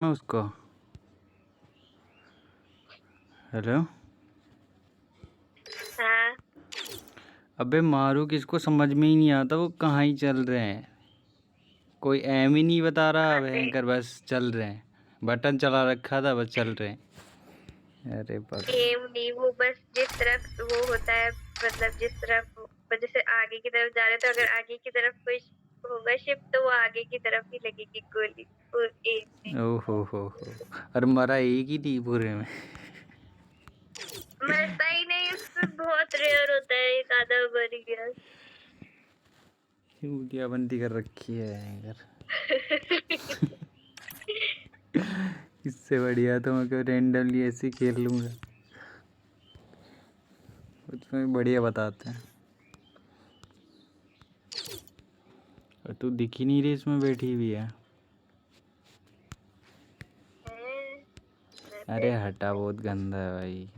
मैं उसको हेलो। हाँ। अबे मारू किसको समझ में ही नहीं आता, वो कहाँ ही चल रहे हैं, कोई एम ही नहीं बता रहा भयंकर, बस चल रहे हैं, बटन चला रखा था बस चल रहे हैं। अरे बाप एम नहीं, वो बस जिस तरफ वो होता है, मतलब जिस तरफ जैसे आगे की तरफ जा रहे तो अगर आगे की तरफ कोई होगा शिप तो वो आगे की तरफ ही लगेगी गोली। वो एम नहीं। हो और मरा एक ही थी पूरे में। मरता ही नहीं, उसमें बहुत रेयर होता है, एक आधा मर गया। चूतिया बंदी कर रखी है भयंकर। इससे बढ़िया तो मैं रेंडमली ऐसे ही खेल लूँगा, उसमें बढ़िया बताते हैं। और तू दिख ही नहीं रही, इसमें बैठी हुई है। मैं अरे हटा, बहुत गंदा है भाई।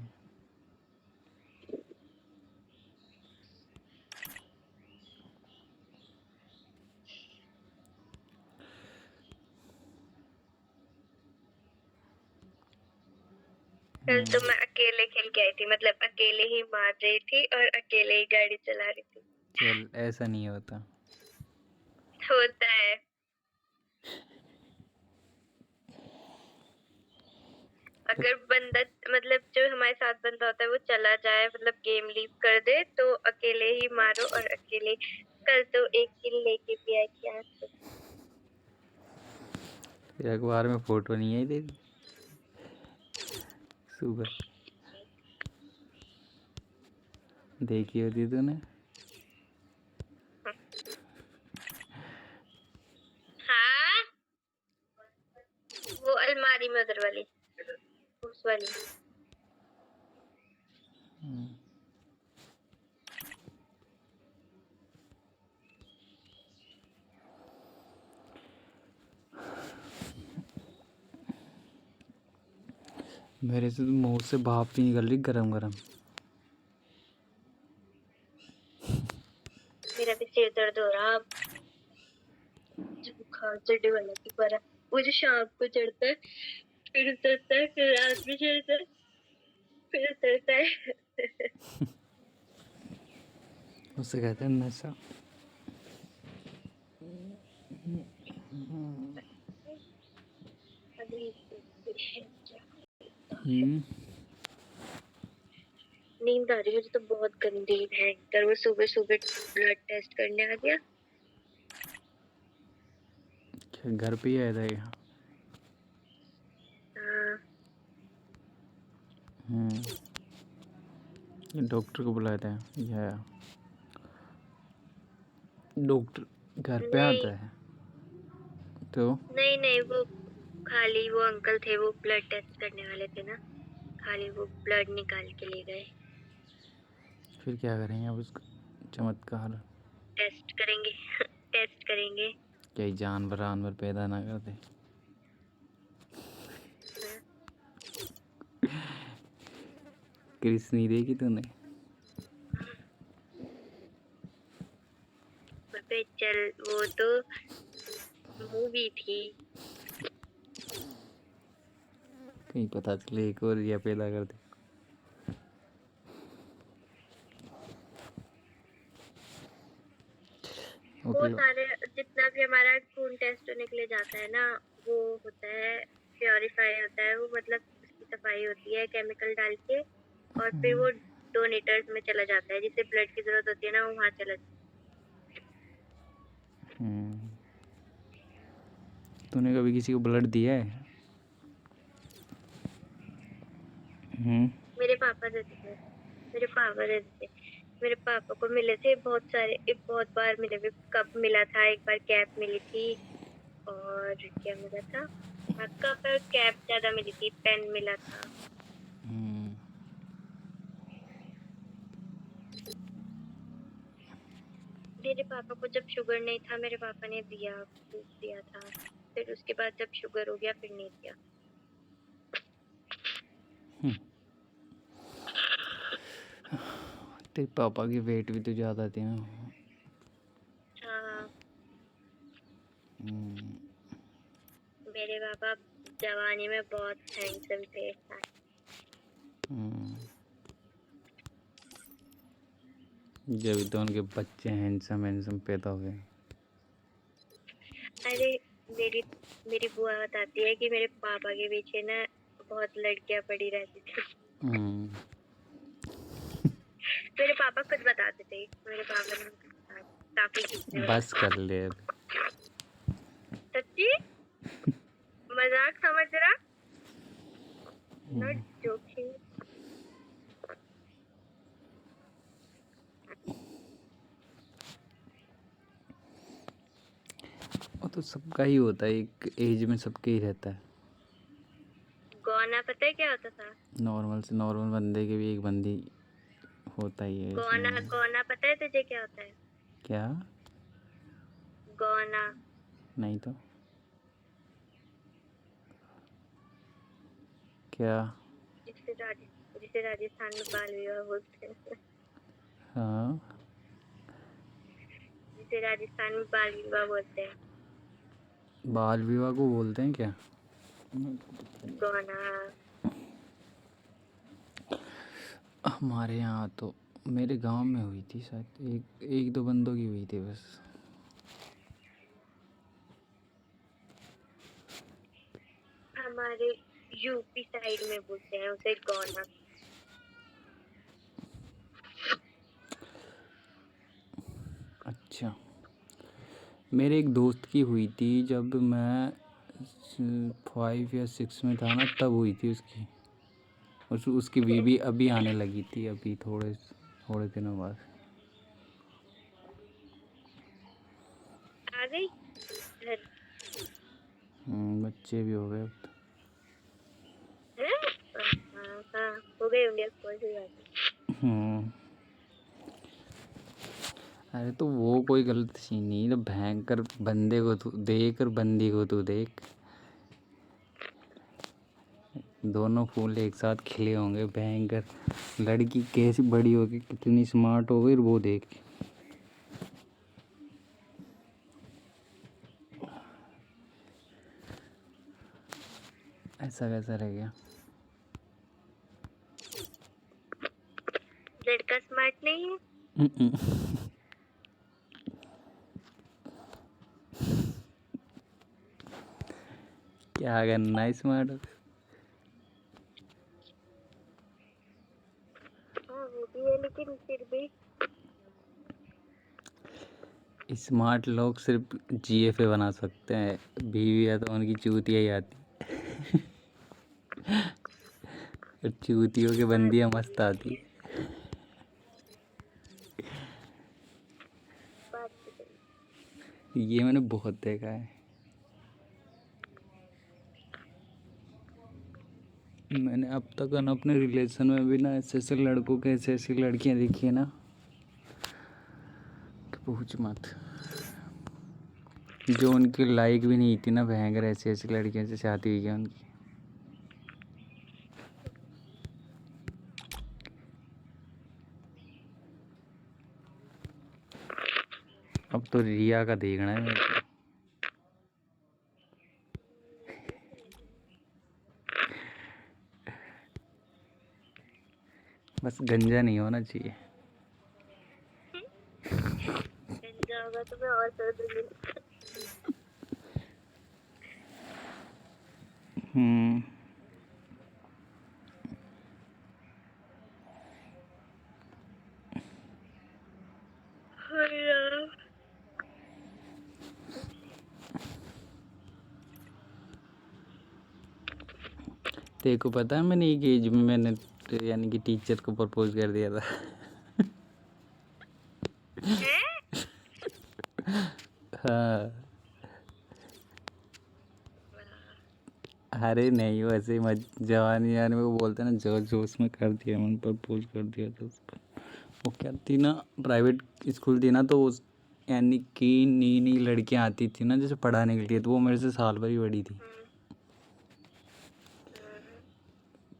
कल तो मैं अकेले खेल के आई थी, मतलब अकेले ही मार रही थी और अकेले ही गाड़ी चला रही थी। चल ऐसा नहीं होता। होता है। अगर बंदा, मतलब जो हमारे साथ बंदा होता है वो चला जाए, मतलब गेम लीव कर दे, तो अकेले ही मारो और अकेले। कल तो एक किल लेके भी आई थी आज तो। फिर अखबार में फोटो नहीं आई तेरी सुबह, देखी होती तूने। हाँ, वो अलमारी में उधर वाली, उस वाली। मेरे से तो मुंह से भाप भी निकल रही गरम गरम। मेरा भी सिर दर्द हो रहा अब, जो बुखार चढ़ने वाला की पर वो जो शाम को चढ़ता है, फिर उतरता है, फिर रात में चढ़ता है, फिर उतरता है। उससे कहते हैं नशा। अभी क्या। हम्म। नींद आ रही है मुझे तो बहुत गंदी भयंकर। वो सुबह सुबह ब्लड टेस्ट करने आ गया। क्या घर पे ही आया था यहाँ? हाँ। ये डॉक्टर को बुलाया था या डॉक्टर घर पे नहीं आता है तो? नहीं नहीं, वो खाली वो अंकल थे, वो ब्लड टेस्ट करने वाले थे ना, खाली वो ब्लड निकाल के ले गए। फिर क्या करेंगे अब उसका चमत्कार? टेस्ट करेंगे। टेस्ट करेंगे। कई जानवर जानवर पैदा ना कर दे। हाँ। क्रिस नहीं देखी तूने? अबे चल, वो तो मूवी थी। कहीं पता चले एक और या पैदा कर दे। वो ओके। सारे जितना भी हमारा खून टेस्ट होने के लिए जाता है ना, वो होता है, प्योरीफाई होता है वो, मतलब उसकी सफाई होती है केमिकल डाल के, और फिर वो डोनेटर्स में चला जाता है, जिसे ब्लड की जरूरत होती है ना, वो वहां चला जाता तूने कभी किसी को ब्लड दिया है? है। मेरे पापा देते थे। मेरे पापा देते थे। मेरे पापा को मिले थे बहुत सारे, बहुत बार मिले हुए। कप मिला था, एक बार कैप मिली थी, और क्या मिला था, हाँ, कप और कैप ज्यादा मिली थी, पेन मिला था। मेरे पापा को जब शुगर नहीं था, मेरे पापा ने दिया, दूध दिया था। फिर उसके बाद जब शुगर हो गया फिर नहीं दिया। तेरे पापा की वेट भी तो ज़्यादा थी ना। हाँ। मेरे पापा जवानी में बहुत हैंडसम थे। हम्म, जब तो उनके बच्चे हैंडसम हैंडसम पैदा हुए। अरे मेरी मेरी बुआ बताती है कि मेरे पापा के पीछे ना बहुत लड़कियां पड़ी रहती थी। हम्म, मेरे पापा खुद बताते थे, मेरे पापा ने काफी किस्से बस बताते। कर ले अब। सच्ची मजाक समझ रहा, नॉट जोकिंग। वो तो सबका ही होता है, एक एज में सबके ही रहता है। गौना पता है क्या होता था? नॉर्मल से नॉर्मल बंदे के भी एक बंदी होता ही है गौना इसमें। गौना पता है तुझे क्या होता है? क्या? गौना नहीं तो क्या? जिसे राजस्थान में बाल विवाह बोलते हैं। हाँ, जिसे राजस्थान में बाल विवाह बोलते हैं। बाल विवाह को बोलते हैं क्या? गौना। हमारे यहाँ तो मेरे गांव में हुई थी शायद, एक एक दो बंदों की हुई थी बस। हमारे यूपी साइड में बोलते हैं उसे गौना। अच्छा, मेरे एक दोस्त की हुई थी जब मैं 5 या 6 में था ना, तब हुई थी उसकी। उसकी बीबी अभी आने लगी थी, अभी थोड़े थोड़े दिनों बाद। आ गई घर। बच्चे भी हो गए अब तो। हैं? हाँ हाँ, हो गए होंगे, कोई सी बात नहीं। हम्म, अरे तो वो कोई गलत सीन नहीं, तो भयंकर बंदे को तू देख और बंदी को तू देख, दोनों फूल एक साथ खिले होंगे भयंकर। लड़की कैसी बड़ी होगी, कितनी स्मार्ट हो गई, वो देख। ऐसा कैसा रह गया? लड़का स्मार्ट नहीं है? क्या करना है स्मार्ट? हाँ वो भी है, लेकिन फिर भी स्मार्ट लोग सिर्फ जीएफए बना सकते हैं, बीवी है तो उनकी चूतिया ही आती। और चूतियों की बात बंदियां तो मस्त आती है। बात तो सही। ये मैंने बहुत देखा है। मैंने अब तक ना अपने रिलेशन में भी ना ऐसे ऐसे लड़कों के ऐसे ऐसी लड़कियां देखी है ना कि पूछ मत। जो उनकी लाइक भी नहीं थी ना, भयंकर ऐसी ऐसी लड़कियों से शादी हुई है उनकी। अब तो रिया का देखना है मेरे को। बस गंजा नहीं होना चाहिए। गंजा होगा तो मैं और कर दूंगी। हम्म, हाँ यार। तेरे को पता है मैंने एक एज में मैंने यानी कि टीचर को प्रपोज कर दिया था। हैं? हाँ। अरे नहीं, वैसे ही जवानी यानी वो बोलते हैं ना, जोश जोश में कर दिया, मैंने प्रपोज कर दिया था उसको। वो क्या थी ना, प्राइवेट स्कूल थी ना, तो उस यानी कि नई नई लड़कियां आती थी ना जैसे पढ़ाने के लिए, तो वो मेरे से साल भर ही बड़ी थी।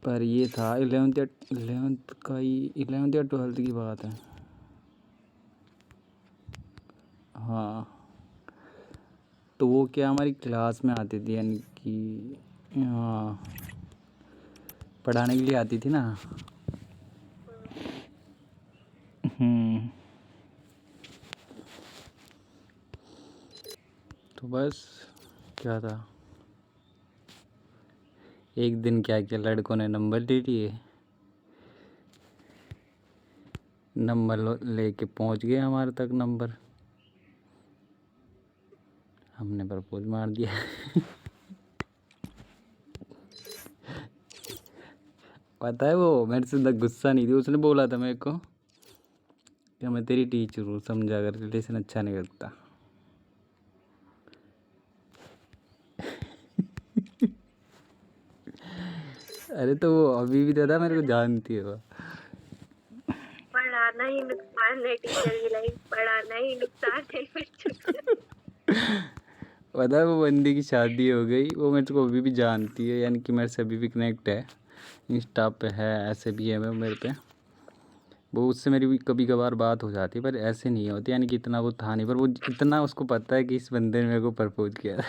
पर ये था 11th का ही, 11th या 12th की बात है। हाँ, तो वो क्या हमारी क्लास में आती थी, यानी कि हाँ, पढ़ाने के लिए आती थी ना। तो बस क्या था, एक दिन क्या किया, लड़कों ने नंबर ले लिए, नंबर लेके पहुंच गए हमारे तक नंबर, हमने प्रपोज मार दिया। पता है वो मेरे से गुस्सा नहीं थी, उसने बोला था मेरे को कि मैं तेरी टीचर हूँ, समझा कर, रिलेशन अच्छा नहीं लगता। अरे तो वो अभी भी दादा मेरे को जानती है वो। पढ़ाना ही नुकसान है, टीचर की लाइफ पढ़ाना ही नुकसान है बच्चों का। पता है वो बंदी की शादी हो गई, वो मेरे को अभी भी जानती है, यानी कि मेरे से अभी भी कनेक्ट है, इंस्टा पे है, ऐसे भी है वो मेरे पे। वो उससे मेरी भी कभी कभार बात हो जाती है, पर ऐसे नहीं होती, यानी कि इतना वो था नहीं, पर वो इतना उसको पता है कि इस बंदे ने मेरे को प्रपोज किया।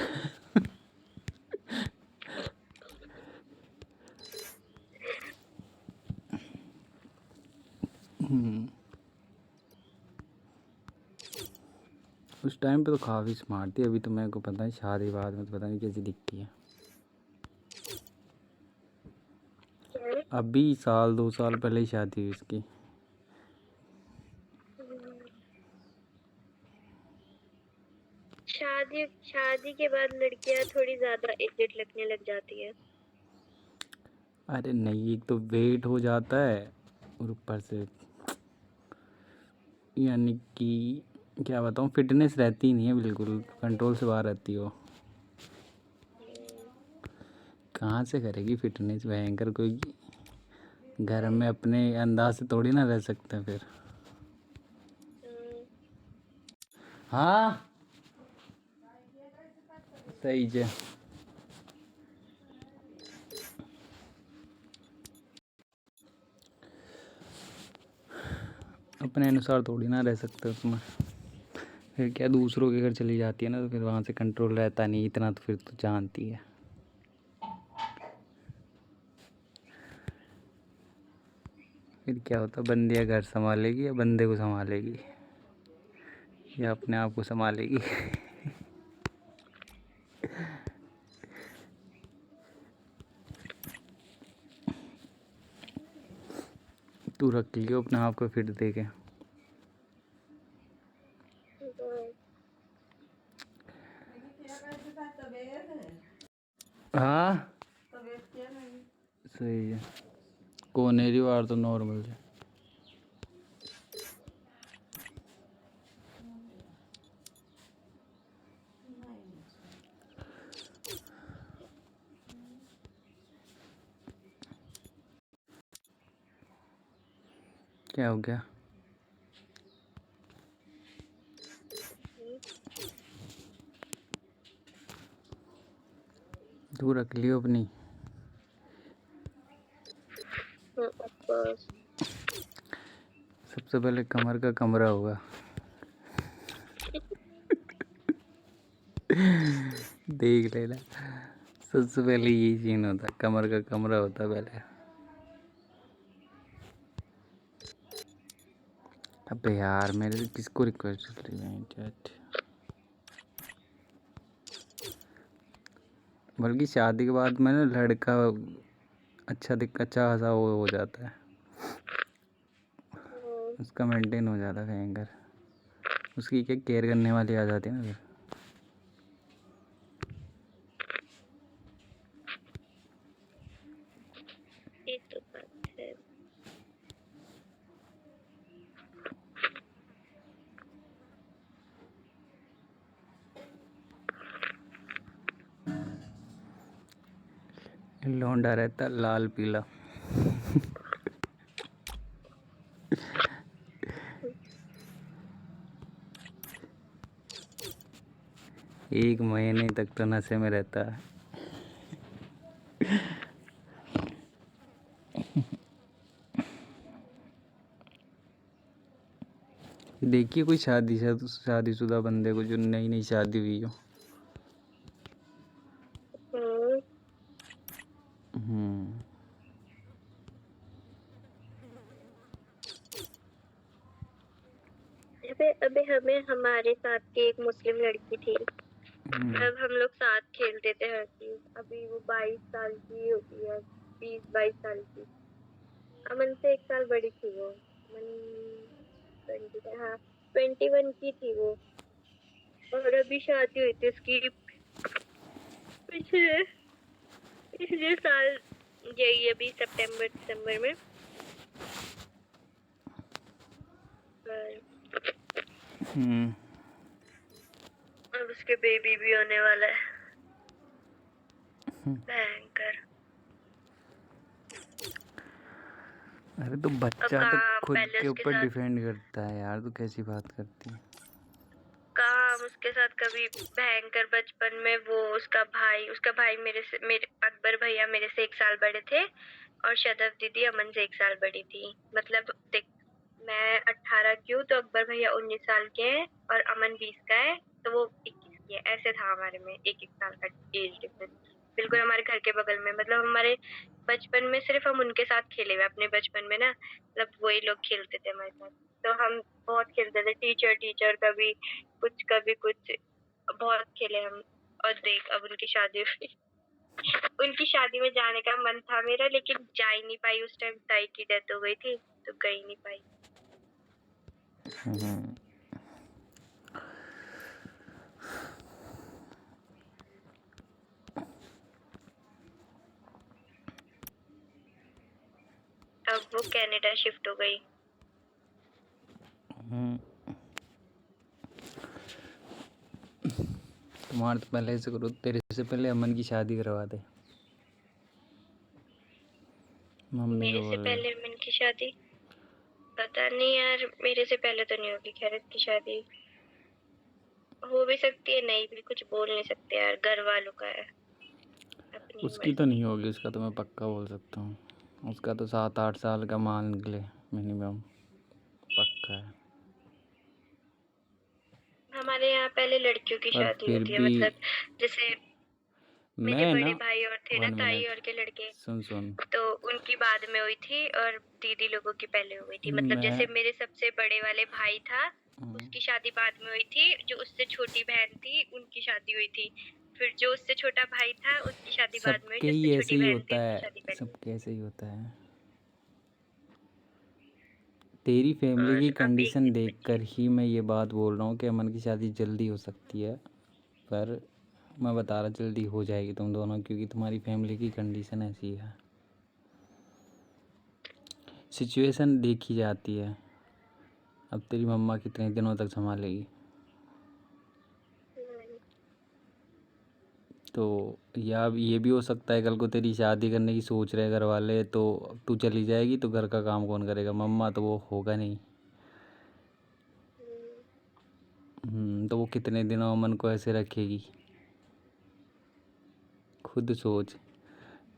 उस टाइम पे तो काफ़ी स्मार्ट थी, अभी तो मेरे को पता है शादी बाद में तो पता नहीं कैसी दिखती है। अभी साल 2 साल पहले ही शादी हुई इसकी। शादी शादी के बाद लड़कियां थोड़ी ज्यादा एजेड लगने लग जाती है। अरे नहीं, एक तो वेट हो जाता है, और ऊपर से यानी कि क्या बताऊँ, फिटनेस रहती ही नहीं है, बिल्कुल कंट्रोल से बाहर रहती हो। कहाँ से करेगी फिटनेस, भयंकर कोई घर में अपने अंदाज से थोड़ी ना रह सकते हैं फिर। हाँ सही है। अपने अनुसार थोड़ी ना रह सकते उसमें, फिर क्या दूसरों के घर चली जाती है ना, तो फिर वहाँ से कंट्रोल रहता नहीं इतना, तो फिर तो जानती है। फिर क्या होता, बंदिया घर संभालेगी या बंदे को संभालेगी, या अपने आप को संभालेगी। तू रख लियो अपने आप को फिट दे के। हाँ सही है, कोनेरी वार तो नॉर्मल है। क्या हो गया, तू रख लियो अपनी। सबसे पहले कमर का कमरा होगा। देख लेना, सबसे पहले यही सीन होता, कमर का कमरा होता पहले। अबे यार मेरे किसको रिक्वेस्ट चल रही है चैट, बल्कि शादी के बाद में ना लड़का अच्छा खासा वो हो जाता है, उसका मेंटेन हो जाता है भयंकर, उसकी क्या केयर करने वाली आ जाती है ना फिर। ये तो बात है। लौंडा रहता लाल पीला। एक महीने तक तो नशे में रहता है। देखिए कोई शादीशुदा बंदे को जो नई नई शादी हुई हो, अबे हमें हमारे साथ की एक मुस्लिम लड़की थी, तब हम लोग साथ खेलते थे हर चीज। अभी वो 22 साल की हो गई है, 20-22 साल की। अमन से 1 साल बड़ी थी वो। अमन 20, हाँ 21 की थी वो। और अभी शादी हुई थी उसकी पिछले पिछले साल, यही अभी सितंबर दिसंबर में। अब उसके बेबी भी होने वाला है। भयंकर। अरे तो बच्चा तो खुद के ऊपर डिपेंड करता है यार, तू कैसी बात करती है? कहाँ हम उसके साथ कभी भयंकर बचपन में वो उसका भाई मेरे अकबर भैया मेरे से 1 साल बड़े थे और शदफ दीदी अमन से 1 साल बड़ी थी। मतलब देख, मैं 18 की हूँ तो अकबर भैया 19 साल के हैं और अमन 20 का है तो वो 21 की है। ऐसे था हमारे में 1-1 साल का एज डिफरेंस, बिल्कुल हमारे घर के बगल में। मतलब हमारे बचपन में सिर्फ हम उनके साथ खेले हुए अपने बचपन में ना, मतलब वही लोग खेलते थे हमारे साथ। तो हम बहुत खेलते थे, टीचर कभी कुछ बहुत खेले हम। और देख अब उनकी शादी हुई। उनकी शादी में जाने का मन था मेरा, लेकिन जा ही नहीं पाई। उस टाइम ताई की डेथ हो गई थी तो गई नहीं पाई। अब वो कनाडा शिफ्ट हो गई। तुम्हारे तो पहले से करो, तेरे से पहले अमन की शादी करवा दे। मम्मी मेरे को से बोल। पहले अमन की शादी? पता नहीं यार, मेरे से पहले तो नहीं होगी खैर की शादी। हो भी सकती है, नहीं भी, कुछ बोल नहीं सकते यार, घर वालों का है, अपनी उसकी तो मर्जी। नहीं होगी, उसका तो मैं पक्का बोल सकता हूँ। उसका तो 7-8 साल का मान निकले मिनिमम, पक्का है। हमारे यहाँ पहले लड़कियों की पर शादी फिर होती है, भी मतलब जैसे मेरे मैं बड़े ना, भाई और थे ना, 1 ताई मिनट और के लड़के, सुन। तो उनकी बाद में हुई थी और दीदी लोगों की पहले हुई थी। मतलब जैसे मैं मेरे सबसे बड़े वाले भाई था, उसकी शादी बाद में हुई थी। जो उससे छोटी बहन थी उनकी शादी हुई थी। फिर जो उससे छोटा भाई था उसकी शादी बाद में हुई, सबके जिससे ही ऐसे छोटी ही बहन होता थी उनकी है, शादी पहले हुई। सबके ऐसे ही होता है। तेरी फैमिली की और अभी कंडीशन देखकर ही मैं ये बात बोल रहा हूँ कि अमन की शादी जल्दी हो सकती है। पर मैं बता रहा जल्दी हो जाएगी तुम दोनों, क्योंकि तुम्हारी फैमिली की कंडीशन ऐसी है। सिचुएशन देखी जाती है। अब तेरी मम्मा कितने दिनों तक संभालेगी? तो या ये भी हो सकता है कल को तेरी शादी करने की सोच रहे घर वाले, तो तू चली जाएगी तो घर का काम कौन करेगा? मम्मा तो वो होगा नहीं। तो वो कितने दिनों अमन को ऐसे रखेगी? खुद सोच।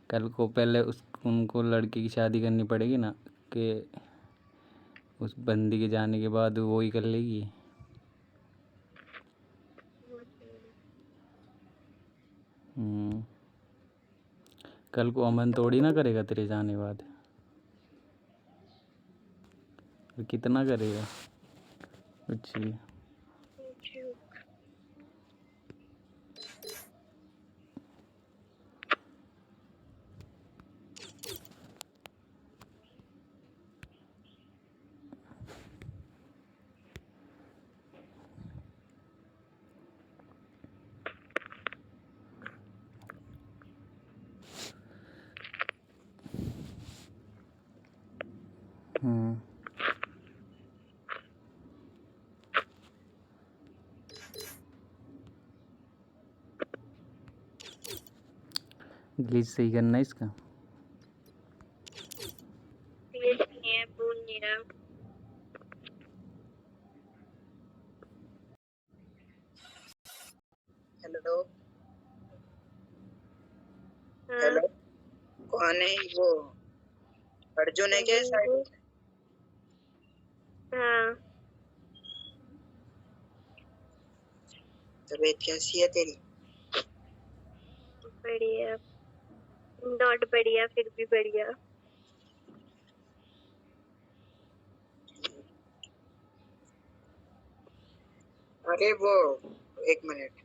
कल को पहले उनको लड़के की शादी करनी पड़ेगी ना, कि उस बंदी के जाने के बाद वो ही कर लेगी। कल को अमन थोड़ी ना करेगा तेरे जाने बाद। और कितना करेगा? कुछ भी। ग्लिच सही करना है इसका। ये नहीं है, बोल नहीं रहा। हेलो। हाँ, हेलो, कौन है वो? अर्जुन है क्या साइड में? हाँ तबीयत कैसी है तेरी? बढ़िया, नॉट बढ़िया फिर भी बढ़िया। अरे वो 1 मिनट